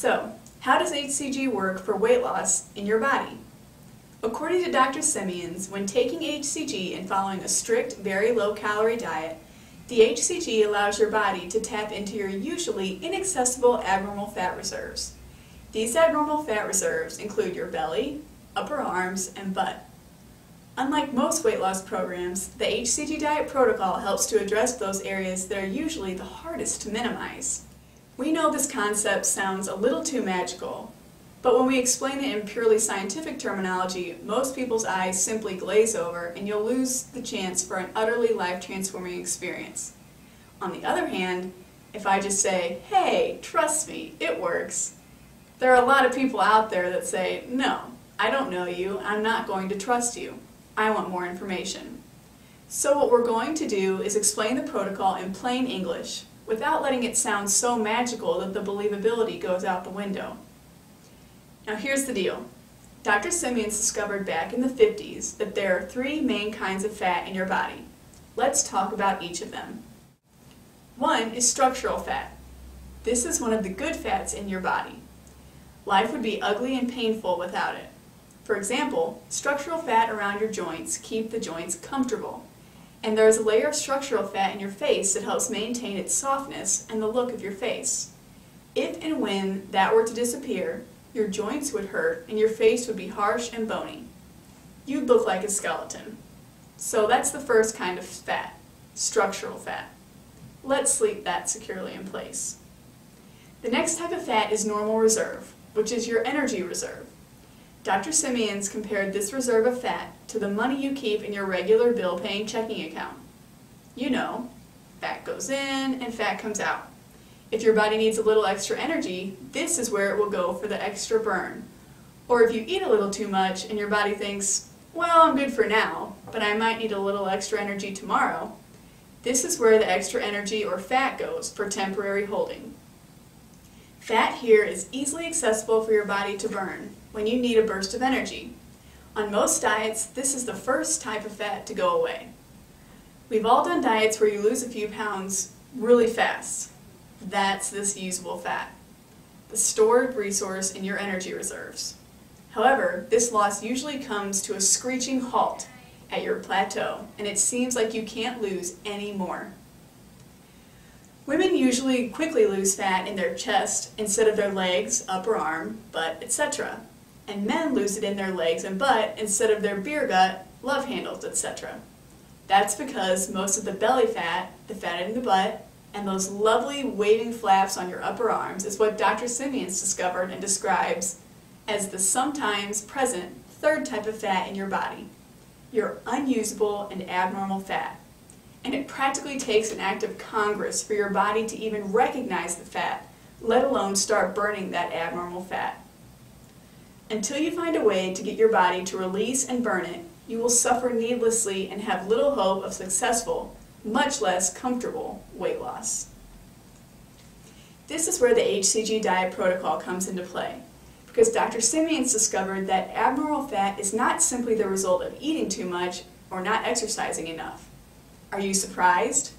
So, how does HCG work for weight loss in your body? According to Dr. Simeons, when taking HCG and following a strict, very low-calorie diet, the HCG allows your body to tap into your usually inaccessible abnormal fat reserves. These abnormal fat reserves include your belly, upper arms, and butt. Unlike most weight loss programs, the HCG diet protocol helps to address those areas that are usually the hardest to minimize. We know this concept sounds a little too magical, but when we explain it in purely scientific terminology, most people's eyes simply glaze over and you'll lose the chance for an utterly life-transforming experience. On the other hand, if I just say, hey, trust me, it works, there are a lot of people out there that say, no, I don't know you, I'm not going to trust you. I want more information. So what we're going to do is explain the protocol in plain English, without letting it sound so magical that the believability goes out the window. Now here's the deal. Dr. Simeons discovered back in the 50s that there are 3 main kinds of fat in your body. Let's talk about each of them. One is structural fat. This is one of the good fats in your body. Life would be ugly and painful without it. For example, structural fat around your joints keep the joints comfortable. And there is a layer of structural fat in your face that helps maintain its softness and the look of your face. If and when that were to disappear, your joints would hurt and your face would be harsh and bony. You'd look like a skeleton. So that's the first kind of fat, structural fat. Let's sleep that securely in place. The next type of fat is normal reserve, which is your energy reserve. Dr. Simeons compared this reserve of fat to the money you keep in your regular bill-paying checking account. You know, fat goes in and fat comes out. If your body needs a little extra energy, this is where it will go for the extra burn. Or if you eat a little too much and your body thinks, well, I'm good for now, but I might need a little extra energy tomorrow, this is where the extra energy or fat goes for temporary holding. Fat here is easily accessible for your body to burn when you need a burst of energy. On most diets, this is the first type of fat to go away. We've all done diets where you lose a few pounds really fast. That's this usable fat, the stored resource in your energy reserves. However, this loss usually comes to a screeching halt at your plateau, and it seems like you can't lose any more. Women usually quickly lose fat in their chest instead of their legs, upper arm, butt, etc. And men lose it in their legs and butt instead of their beer gut, love handles, etc. That's because most of the belly fat, the fat in the butt, and those lovely waving flaps on your upper arms is what Dr. Simeons discovered and describes as the sometimes present third type of fat in your body, your unusable and abnormal fat. And it practically takes an act of Congress for your body to even recognize the fat, let alone start burning that abnormal fat. Until you find a way to get your body to release and burn it, you will suffer needlessly and have little hope of successful, much less comfortable weight loss. This is where the HCG diet protocol comes into play, because Dr. Simeons discovered that abnormal fat is not simply the result of eating too much or not exercising enough. Are you surprised?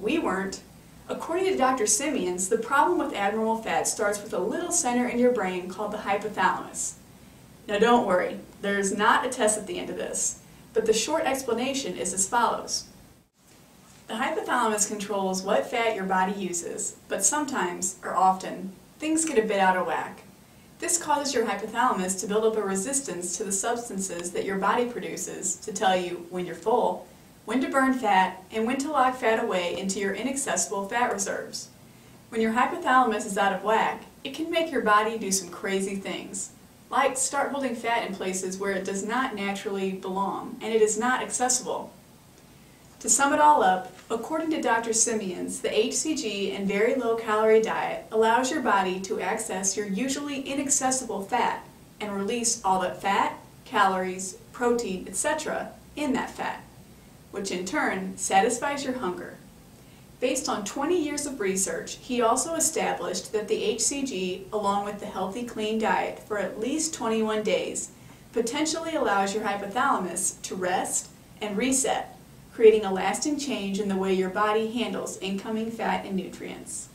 We weren't. According to Dr. Simeons, the problem with abnormal fat starts with a little center in your brain called the hypothalamus. Now don't worry, there's not a test at the end of this, but the short explanation is as follows. The hypothalamus controls what fat your body uses, but sometimes, or often, things get a bit out of whack. This causes your hypothalamus to build up a resistance to the substances that your body produces to tell you when you're full, when to burn fat, and when to lock fat away into your inaccessible fat reserves. When your hypothalamus is out of whack, it can make your body do some crazy things, like start holding fat in places where it does not naturally belong, and it is not accessible. To sum it all up, according to Dr. Simeons, the HCG and very low-calorie diet allows your body to access your usually inaccessible fat and release all that fat, calories, protein, etc. in that fat, which in turn satisfies your hunger. Based on 20 years of research, he also established that the HCG, along with the healthy, clean diet for at least 21 days, potentially allows your hypothalamus to rest and reset, creating a lasting change in the way your body handles incoming fat and nutrients.